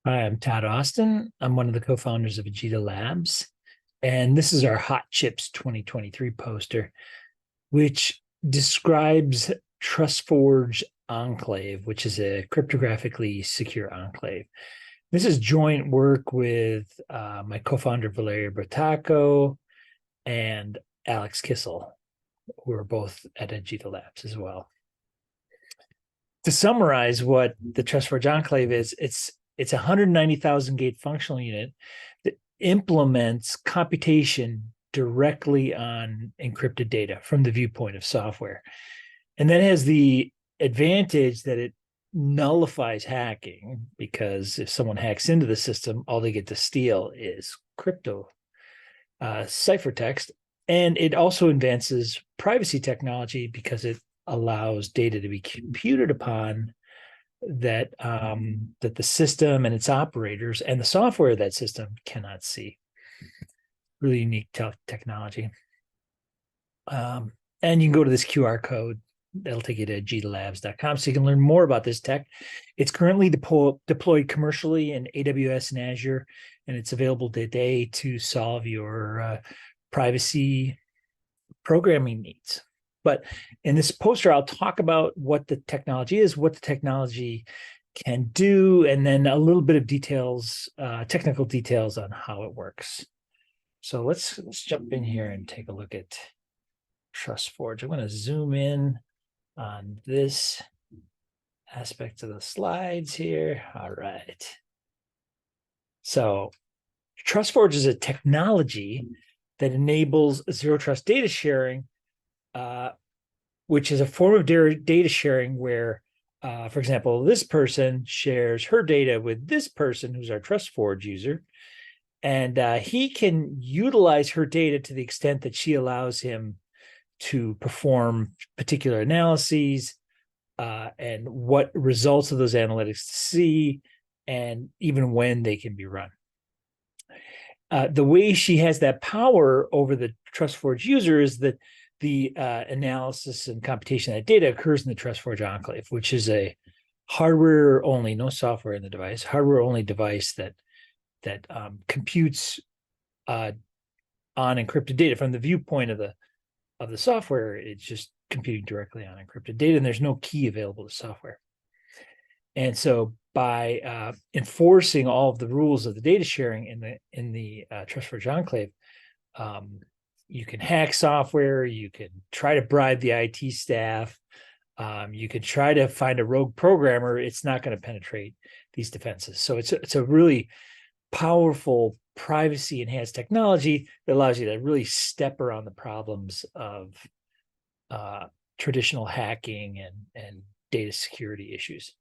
Hi, I'm Todd Austin. I'm one of the co-founders of Vegeta Labs, and this is our HotChips 2023 poster, which describes TrustForge Enclave, which is a cryptographically secure enclave. This is joint work with my co-founder Valeria Bertacco and Alex Kissel, who are both at Vegeta Labs as well. To summarize what the TrustForge Enclave is, it's a 190,000 gate functional unit that implements computation directly on encrypted data from the viewpoint of software. And that has the advantage that it nullifies hacking, because if someone hacks into the system, all they get to steal is crypto ciphertext. And it also advances privacy technology because it allows data to be computed upon that that the system and its operators and the software of that system cannot see. Really unique technology. And you can go to this QR code. That'll take you to vegetalabs.com so you can learn more about this tech. It's currently deployed commercially in AWS and Azure, and it's available today to solve your privacy programming needs. But in this poster, I'll talk about what the technology is, what the technology can do, and then a little bit of details, technical details on how it works. So let's jump in here and take a look at TrustForge. I'm going to zoom in on this aspect of the slides here. All right. So TrustForge is a technology that enables zero trust data sharing, which is a form of data sharing where, for example, this person shares her data with this person who's our TrustForge user, and he can utilize her data to the extent that she allows him to perform particular analyses and what results of those analytics to see, and even when they can be run. The way she has that power over the TrustForge user is that the analysis and computation of that data occurs in the TrustForge Enclave, which is a hardware only, no software in the device, hardware only device that computes on encrypted data from the viewpoint of the software. It's just computing directly on encrypted data, and there's no key available to software. And so by enforcing all of the rules of the data sharing in the TrustForge Enclave, you can hack software, you can try to bribe the IT staff, you can try to find a rogue programmer. It's not going to penetrate these defenses. So it's a really powerful privacy enhanced technology that allows you to really step around the problems of traditional hacking and data security issues.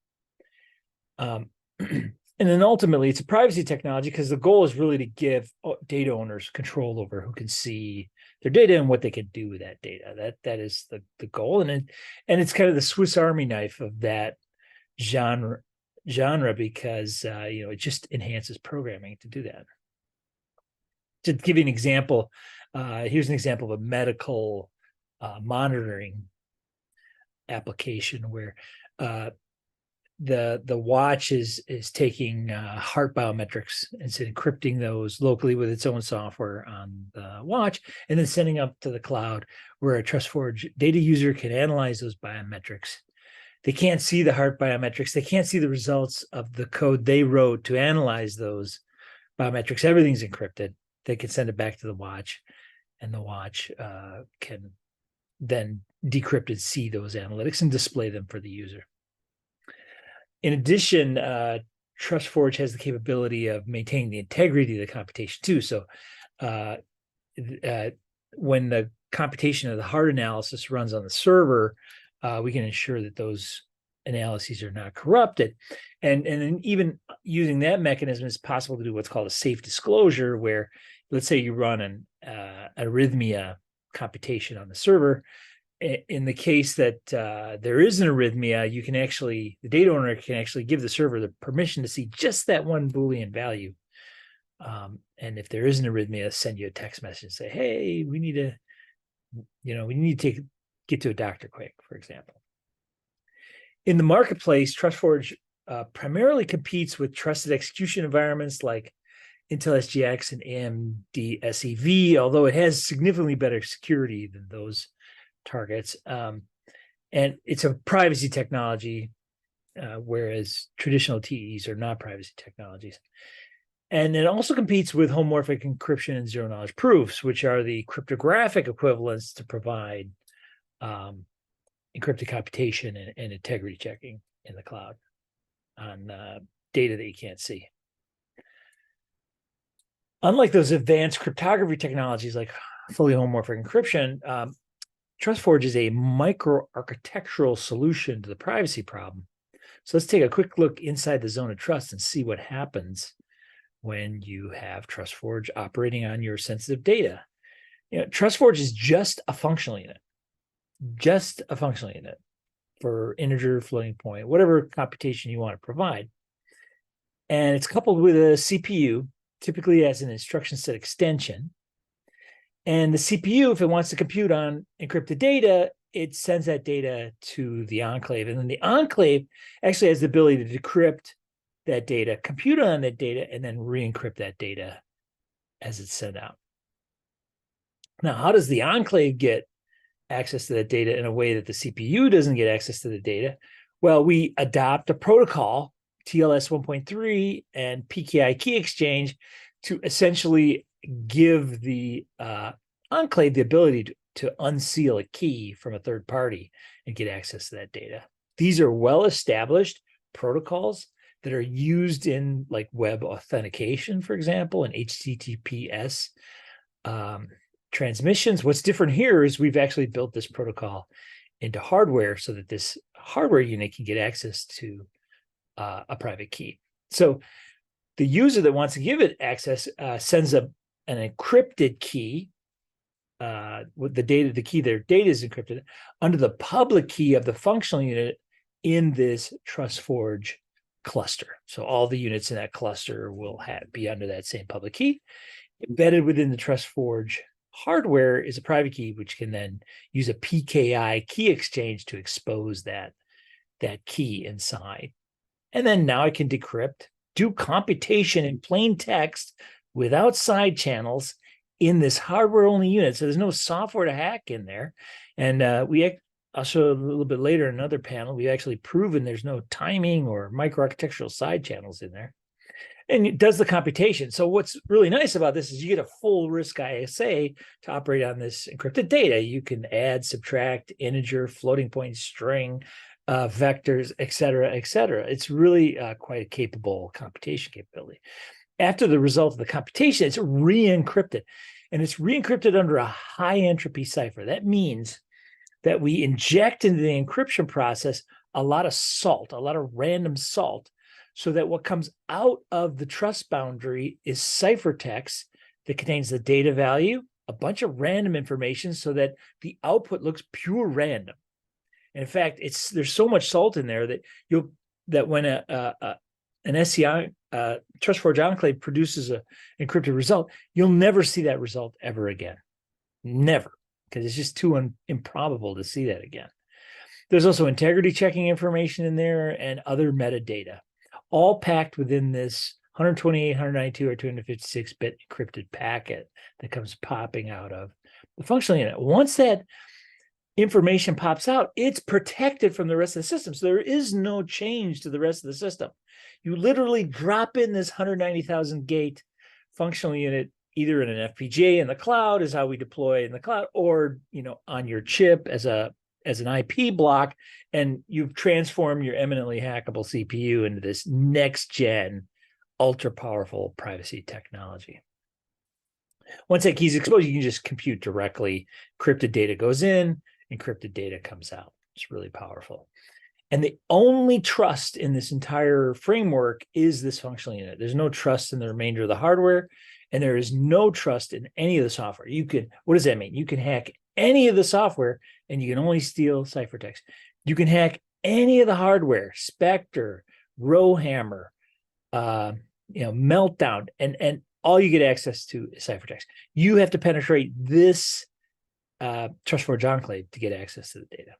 And then ultimately, it's a privacy technology because the goal is really to give data owners control over who can see their data and what they can do with that data. That is the goal, and it's kind of the Swiss Army knife of that genre because it just enhances programming to do that. To give you an example, here's an example of a medical monitoring application where the watch is taking heart biometrics and it's encrypting those locally with its own software on the watch, and then sending up to the cloud where a TrustForge data user can analyze those biometrics. They can't see the heart biometrics. They can't see the results of the code they wrote to analyze those biometrics. Everything's encrypted. They can send it back to the watch, and the watch can then decrypt and see those analytics and display them for the user. In addition, TrustForge has the capability of maintaining the integrity of the computation too. So when the computation of the heart analysis runs on the server, we can ensure that those analyses are not corrupted. And then even using that mechanism, it's possible to do what's called a safe disclosure, where let's say you run an arrhythmia computation on the server. In the case that there is an arrhythmia, the data owner can actually give the server the permission to see just that one Boolean value. And if there is an arrhythmia, send you a text message and say, hey, we need to get to a doctor quick, for example. In the marketplace, TrustForge primarily competes with trusted execution environments like Intel SGX and AMD SEV, although it has significantly better security than those targets. And it's a privacy technology, whereas traditional TEs are not privacy technologies. And it also competes with homomorphic encryption and zero-knowledge proofs, which are the cryptographic equivalents to provide encrypted computation and integrity checking in the cloud on data that you can't see. Unlike those advanced cryptography technologies like fully homomorphic encryption, TrustForge is a micro-architectural solution to the privacy problem. So let's take a quick look inside the zone of trust and see what happens when you have TrustForge operating on your sensitive data. TrustForge is just a functional unit for integer, floating point, whatever computation you want to provide. And it's coupled with a CPU, typically as an instruction set extension. And the CPU, if it wants to compute on encrypted data, it sends that data to the enclave. And then the enclave actually has the ability to decrypt that data, compute on that data, and then re-encrypt that data as it's sent out. Now, how does the enclave get access to that data in a way that the CPU doesn't get access to the data? Well, we adopt a protocol, TLS 1.3 and PKI key exchange, to essentially give the enclave the ability to unseal a key from a third party and get access to that data. These are well-established protocols that are used in like web authentication, for example, and HTTPS transmissions. What's different here is we've actually built this protocol into hardware so that this hardware unit can get access to a private key. So the user that wants to give it access sends an encrypted key with the data, their data is encrypted under the public key of the functional unit in this TrustForge cluster. So all the units in that cluster will be under that same public key. Embedded within the TrustForge hardware is a private key, which can then use a PKI key exchange to expose that key inside. And then now I can decrypt, do computation in plain text without side channels in this hardware-only unit. So there's no software to hack in there. And I'll show a little bit later in another panel, we've actually proven there's no timing or microarchitectural side channels in there. And it does the computation. So what's really nice about this is you get a full risk ISA to operate on this encrypted data. You can add, subtract, integer, floating point, string, vectors, et cetera, et cetera. It's really quite a capable computation capability. After the result of the computation, it's re-encrypted. And it's re-encrypted under a high entropy cipher. That means that we inject into the encryption process a lot of salt, a lot of random salt, so that what comes out of the trust boundary is ciphertext that contains the data value, a bunch of random information, so that the output looks pure random. And in fact, there's so much salt in there that when an SCI TrustForge enclave produces an encrypted result, you'll never see that result ever again. Never, because it's just too improbable to see that again. There's also integrity checking information in there and other metadata, all packed within this 128, 192, or 256-bit encrypted packet that comes popping out of the functional unit. Once that information pops out, it's protected from the rest of the system. So there is no change to the rest of the system. You literally drop in this 190,000 gate functional unit either in an FPGA in the cloud, is how we deploy in the cloud, or on your chip as an IP block, and you've transformed your eminently hackable CPU into this next gen ultra powerful privacy technology. Once that key is exposed, you can just compute directly. Encrypted data goes in, encrypted data comes out. It's really powerful. And the only trust in this entire framework is this functional unit. There's no trust in the remainder of the hardware, and there is no trust in any of the software. What does that mean? You can hack any of the software, and you can only steal ciphertext. You can hack any of the hardware, Spectre, Rowhammer, Meltdown, and all you get access to is ciphertext. You have to penetrate this TrustForge enclave to get access to the data.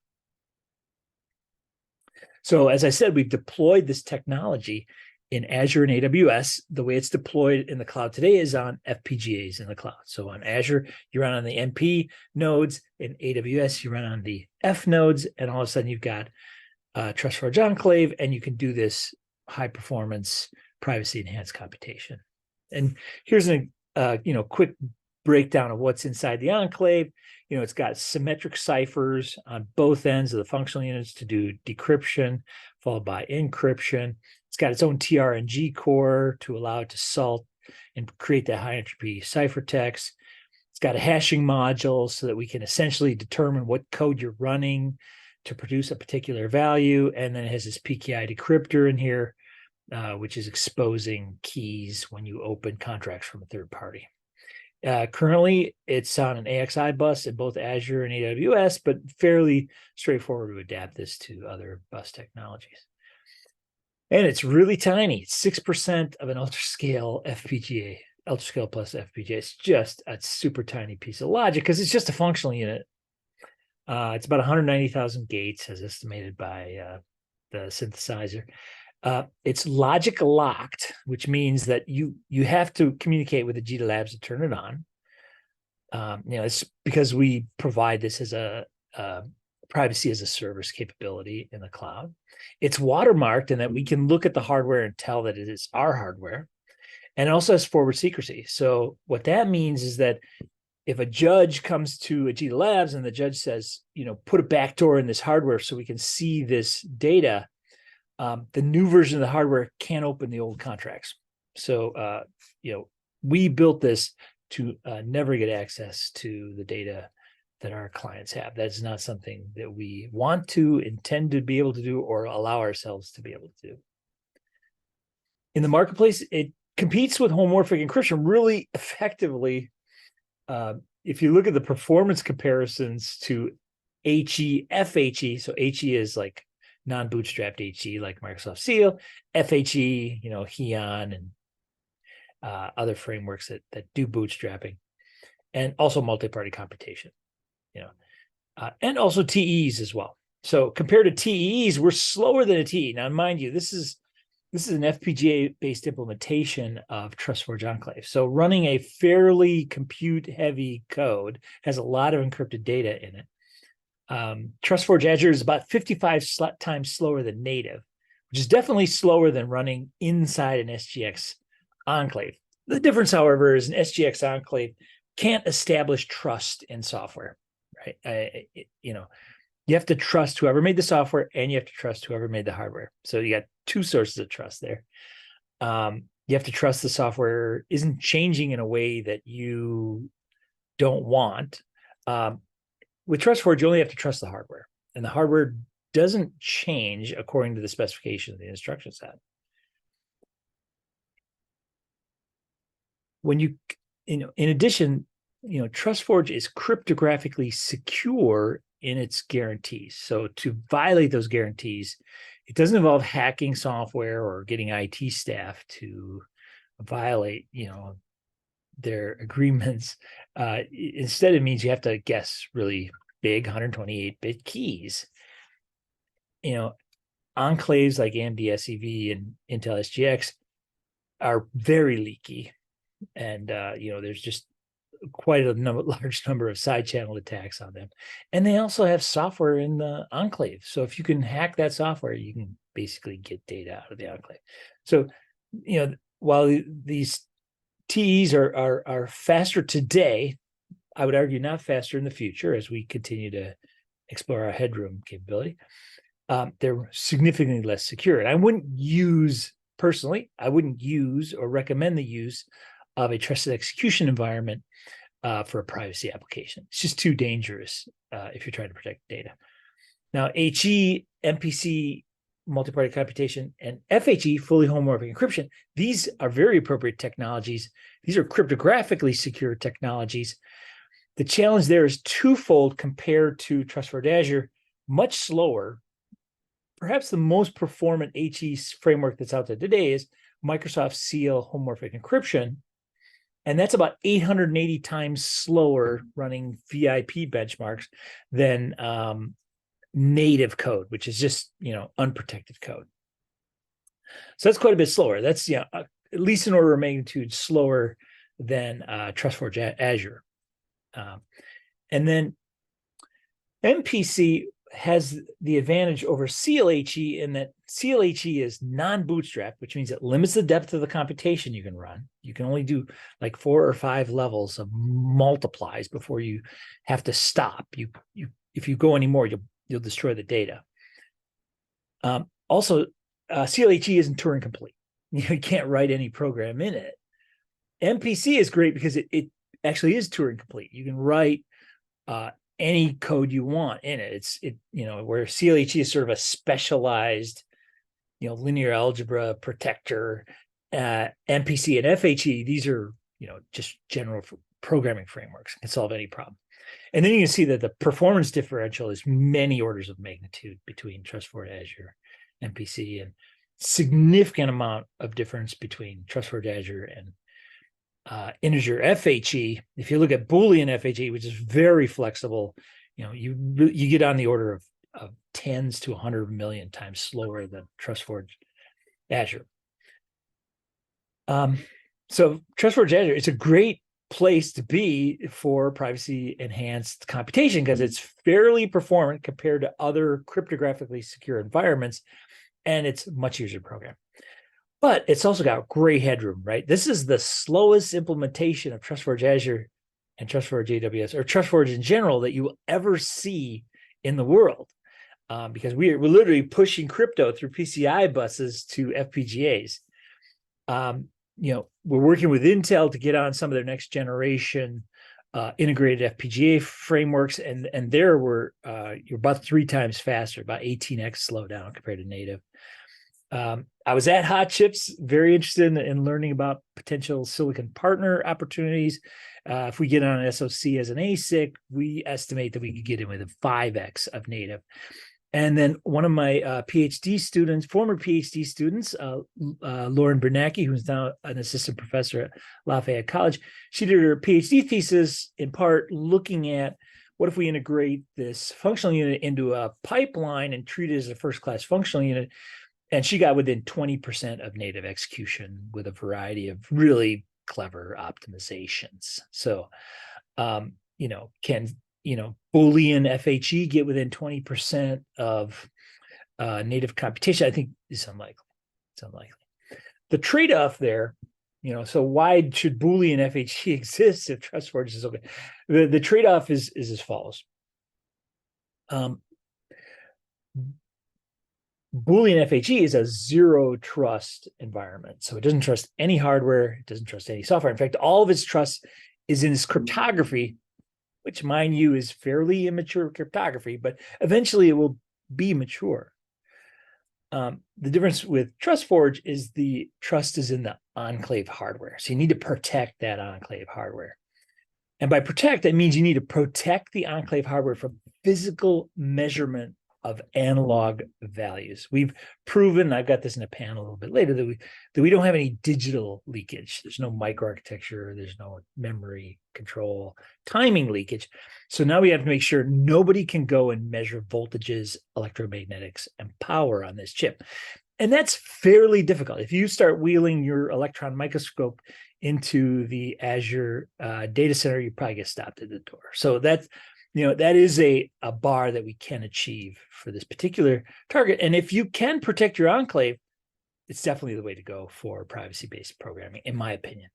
So as I said, we've deployed this technology in Azure and AWS. The way it's deployed in the cloud today is on FPGAs in the cloud. So on Azure, you run on the MP nodes. In AWS, you run on the F nodes. And all of a sudden, you've got TrustForge Enclave, and you can do this high performance, privacy enhanced computation. And here's a quick breakdown of what's inside the Enclave. It's got symmetric ciphers on both ends of the functional units to do decryption, followed by encryption. It's got its own TRNG core to allow it to salt and create that high entropy ciphertext. It's got a hashing module so that we can essentially determine what code you're running to produce a particular value. And then it has this PKI decryptor in here, which is exposing keys when you open contracts from a third party. Currently, it's on an AXI bus in both Azure and AWS, but fairly straightforward to adapt this to other bus technologies. And it's really tiny. It's 6% of an ultra-scale FPGA, ultra-scale plus FPGA. It's just a super tiny piece of logic because it's just a functional unit. It's about 190,000 gates as estimated by the synthesizer. It's logic locked, which means that you have to communicate with the Ajita Labs to turn it on. It's because we provide this as a privacy as a service capability in the cloud. It's watermarked in that we can look at the hardware and tell that it is our hardware. And it also has forward secrecy. So what that means is that if a judge comes to Ajita Labs and the judge says, put a backdoor in this hardware so we can see this data, the new version of the hardware can't open the old contracts. So, we built this to never get access to the data that our clients have. That's not something that we want to, intend to be able to do, or allow ourselves to be able to do. In the marketplace, it competes with homomorphic encryption really effectively. If you look at the performance comparisons to HE, FHE, so HE is like non-bootstrapped HE like Microsoft Seal, FHE, Heon and other frameworks that do bootstrapping, and also multi-party computation, and also TEs as well. So compared to TEs, we're slower than a TE. Now, mind you, this is an FPGA-based implementation of TrustForge Enclave. So running a fairly compute-heavy code has a lot of encrypted data in it. TrustForge Azure is about 55 times slower than native, which is definitely slower than running inside an SGX enclave. The difference, however, is an SGX enclave can't establish trust in software, right? You have to trust whoever made the software, and you have to trust whoever made the hardware. So you got two sources of trust there. You have to trust the software isn't changing in a way that you don't want. With TrustForge, you only have to trust the hardware, and the hardware doesn't change according to the specification of the instruction set. When in addition, TrustForge is cryptographically secure in its guarantees. So to violate those guarantees, it doesn't involve hacking software or getting IT staff to violate, their agreements. Instead, it means you have to guess really big 128-bit keys. Enclaves like AMD SEV and Intel SGX are very leaky, and there's just quite a large number of side channel attacks on them. And they also have software in the enclave. So if you can hack that software, you can basically get data out of the enclave. So, while these TEs are faster today, I would argue not faster in the future as we continue to explore our headroom capability. They're significantly less secure. And I wouldn't use or recommend the use of a trusted execution environment for a privacy application. It's just too dangerous if you're trying to protect data. Now, HE, MPC, multi-party computation, and FHE, fully homomorphic encryption, these are very appropriate technologies. These are cryptographically secure technologies. The challenge there is twofold compared to TrustForge Azure, much slower. Perhaps the most performant HE framework that's out there today is Microsoft Seal homomorphic encryption, and that's about 880 times slower running VIP benchmarks than native code, which is just, unprotected code. So that's quite a bit slower. That's, at least an order of magnitude slower than TrustForge Azure. And then MPC has the advantage over CLHE in that CLHE is non-bootstrapped, which means it limits the depth of the computation you can run. You can only do like 4 or 5 levels of multiplies before you have to stop. If you go anymore, you'll destroy the data. Also, CLHE isn't Turing complete. You can't write any program in it. MPC is great because it actually is Turing complete. You can write any code you want in it. Where CLHE is sort of a specialized, linear algebra protector. MPC and FHE, these are, just general programming frameworks, can solve any problem. And then you can see that the performance differential is many orders of magnitude between TrustForge Azure, MPC, and significant amount of difference between TrustForge Azure and integer FHE. If you look at Boolean FHE, which is very flexible, you get on the order of tens to 100 million times slower than TrustForge Azure. So TrustForge Azure, it's a great place to be for privacy enhanced computation because it's fairly performant compared to other cryptographically secure environments, and it's much easier to program. But it's also got great headroom, right? This is the slowest implementation of TrustForge Azure and TrustForge AWS, or TrustForge in general, that you will ever see in the world, because we're literally pushing crypto through PCI buses to FPGAs. We're working with Intel to get on some of their next generation integrated FPGA frameworks, and there you're about 3 times faster, about 18x slowdown compared to native. I was at HotChips, very interested in learning about potential silicon partner opportunities. If we get on an SoC as an ASIC, we estimate that we could get in with a 5x of native. And then one of my former PhD students, Lauren Bernanke, who's now an assistant professor at Lafayette College, she did her PhD thesis in part looking at what if we integrate this functional unit into a pipeline and treat it as a first-class functional unit. And she got within 20% of native execution with a variety of really clever optimizations. So, can Boolean FHE get within 20% of native computation? I think is unlikely. It's unlikely. The trade-off there, so why should Boolean FHE exist if TrustForge is okay? The trade-off is as follows. Boolean FHE is a zero trust environment. So it doesn't trust any hardware. It doesn't trust any software. In fact, all of its trust is in its cryptography, which, mind you, is fairly immature cryptography, but eventually it will be mature. The difference with TrustForge is the trust is in the enclave hardware. So you need to protect that enclave hardware. And by protect, that means you need to protect the enclave hardware from physical measurement of analog values. We've proven, I've got this in a panel a little bit later, that we don't have any digital leakage. There's no microarchitecture, there's no memory control, timing leakage. So now we have to make sure nobody can go and measure voltages, electromagnetics, and power on this chip. And that's fairly difficult. If you start wheeling your electron microscope into the Azure data center, you probably get stopped at the door. So that is a bar that we can achieve for this particular target. And if you can protect your enclave, it's definitely the way to go for privacy-based programming, in my opinion.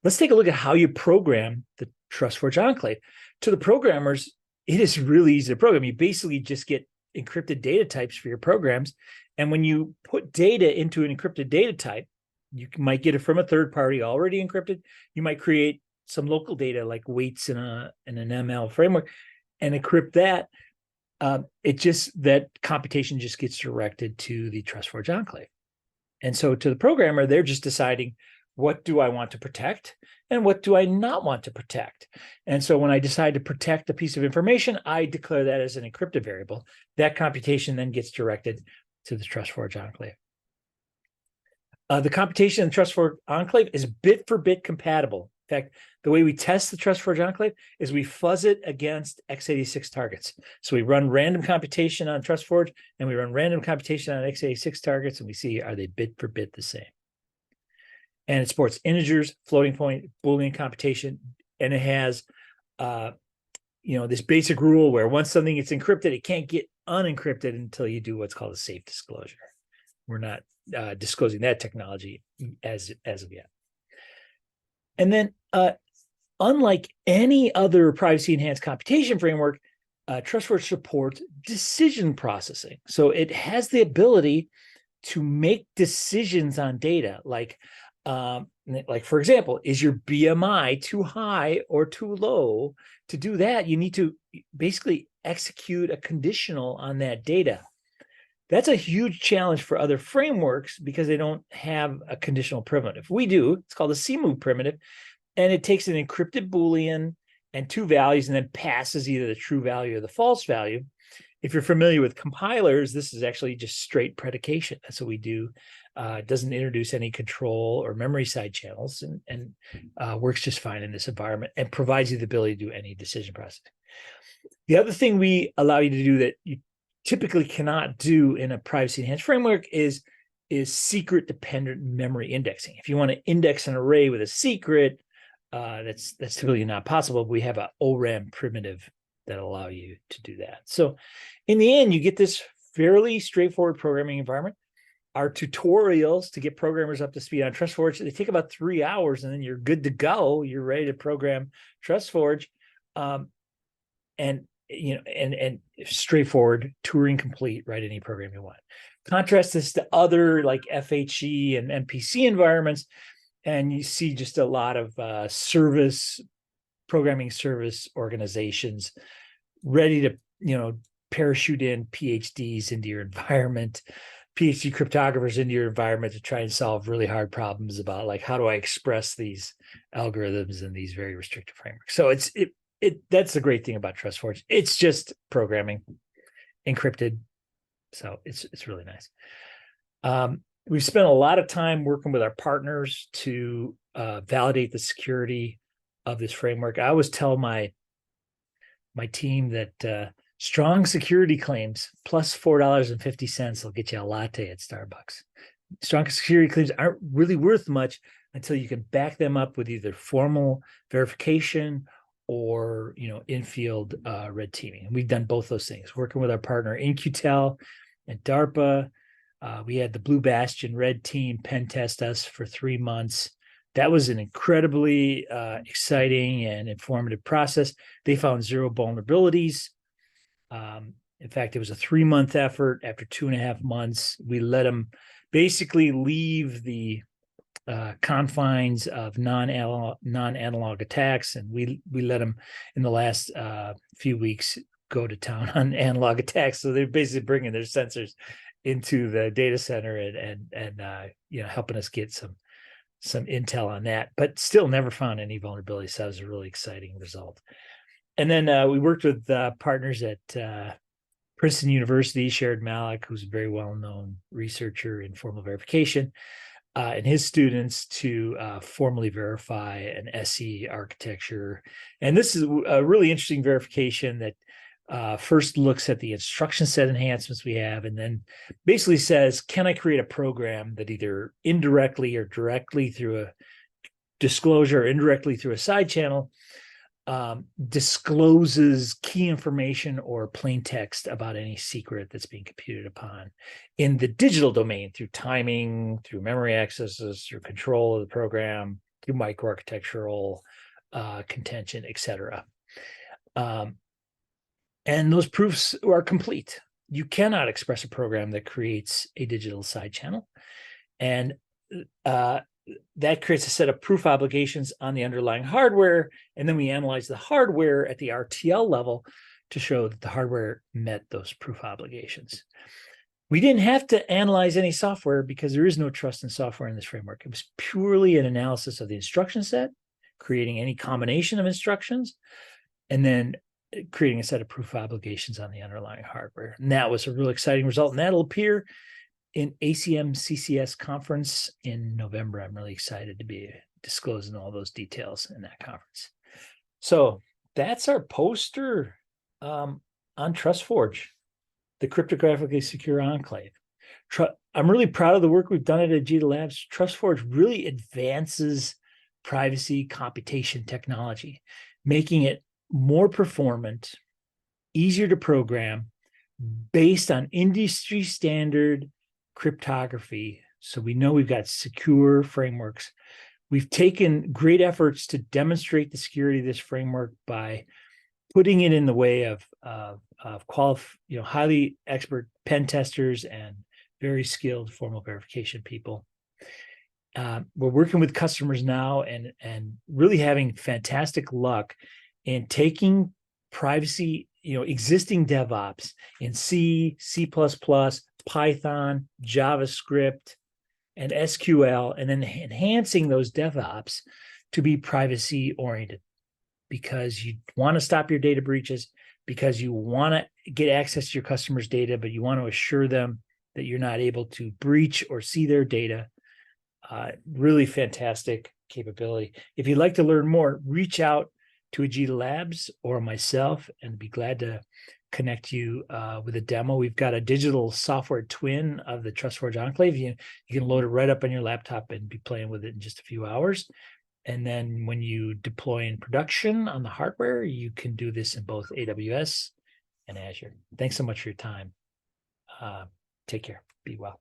Let's take a look at how you program the TrustForge enclave. To the programmers, it is really easy to program. You basically just get encrypted data types for your programs. And when you put data into an encrypted data type, you might get it from a third party already encrypted. You might create some local data like weights in an ML framework and encrypt that. That computation just gets directed to the TrustForge enclave. And so to the programmer, they're just deciding, what do I want to protect and what do I not want to protect? And so when I decide to protect a piece of information, I declare that as an encrypted variable. That computation then gets directed to the TrustForge enclave. The computation in the TrustForge enclave is bit for bit compatible. fact, the way we test the TrustForge Enclave is we fuzz it against x86 targets. So we run random computation on TrustForge, and we run random computation on x86 targets, and we see, are they bit for bit the same? And it supports integers, floating point, Boolean computation, and it has this basic rule where once something gets encrypted, it can't get unencrypted until you do what's called a safe disclosure. We're not disclosing that technology as of yet. And then, unlike any other privacy-enhanced computation framework, TrustForge supports decision processing. So it has the ability to make decisions on data, like for example, is your BMI too high or too low? To do that, you need to basically execute a conditional on that data. That's a huge challenge for other frameworks because they don't have a conditional primitive. We do. It's called a CMOV primitive, and it takes an encrypted Boolean and two values and then passes either the true value or the false value. If you're familiar with compilers, this is actually just straight predication. That's what we do. It doesn't introduce any control or memory side channels, and works just fine in this environment and provides you the ability to do any decision processing. The other thing we allow you to do that you typically cannot do in a privacy enhanced framework is secret dependent memory indexing. If you want to index an array with a secret, that's typically not possible. We have an ORAM primitive that allow you to do that. So in the end, you get this fairly straightforward programming environment. Our tutorials to get programmers up to speed on TrustForge, they take about 3 hours, and then you're good to go. You're ready to program TrustForge. And straightforward, Turing complete, write any program you want. Contrast this to other like FHE and MPC environments, and you see just a lot of programming service organizations ready to parachute in PhDs into your environment, PhD cryptographers into your environment to try and solve really hard problems about like, how do I express these algorithms in these very restrictive frameworks? So that's the great thing about TrustForge. It's just programming encrypted. So it's really nice. We've spent a lot of time working with our partners to validate the security of this framework. I always tell my team that strong security claims plus $4.50 will get you a latte at Starbucks. Strong security claims aren't really worth much until you can back them up with either formal verification or in-field red teaming. And we've done both those things, working with our partner In-Q-Tel and DARPA. We had the Blue Bastion red team pen test us for 3 months. That was an incredibly exciting and informative process. They found 0 vulnerabilities. In fact, it was a 3-month effort. After 2.5 months, we let them basically leave the confines of non-analog attacks, and we let them in the last few weeks go to town on analog attacks. So they're basically bringing their sensors into the data center and helping us get some intel on that, but still never found any vulnerabilities. So that was a really exciting result. And then we worked with partners at Princeton University, Sherrod Malik, who's a very well-known researcher in formal verification, and his students to formally verify an SE architecture. And this is a really interesting verification that first looks at the instruction set enhancements we have, and then basically says, can I create a program that either indirectly or directly through a disclosure or indirectly through a side channel discloses key information or plain text about any secret that's being computed upon in the digital domain through timing, through memory accesses, through control of the program, through microarchitectural contention, etc. And those proofs are complete. You cannot express a program that creates a digital side channel. And that creates a set of proof obligations on the underlying hardware. And then we analyze the hardware at the RTL level to show that the hardware met those proof obligations. We didn't have to analyze any software because there is no trust in software in this framework. It was purely an analysis of the instruction set, creating any combination of instructions, and then creating a set of proof obligations on the underlying hardware. And that was a really exciting result. And that'll appear in ACM CCS conference in November. I'm really excited to be disclosing all those details in that conference. So that's our poster on TrustForge, the cryptographically secure enclave. I'm really proud of the work we've done at Agita Labs. TrustForge really advances privacy computation technology, making it more performant, easier to program, based on industry standard cryptography. So we know we've got secure frameworks. We've taken great efforts to demonstrate the security of this framework by putting it in the way of highly expert pen testers and very skilled formal verification people. We're working with customers now and really having fantastic luck in taking privacy, existing DevOps in C, C++, Python, JavaScript, and SQL, and then enhancing those DevOps to be privacy oriented, because you want to stop your data breaches, because you want to get access to your customers' data, but you want to assure them that you're not able to breach or see their data. Really fantastic capability. If you'd like to learn more, reach out to Agita Labs or myself, and be glad to connect you with a demo. We've got a digital software twin of the TrustForge Enclave. You can load it right up on your laptop and be playing with it in just a few hours. And then when you deploy in production on the hardware, you can do this in both AWS and Azure. Thanks so much for your time. Take care. Be well.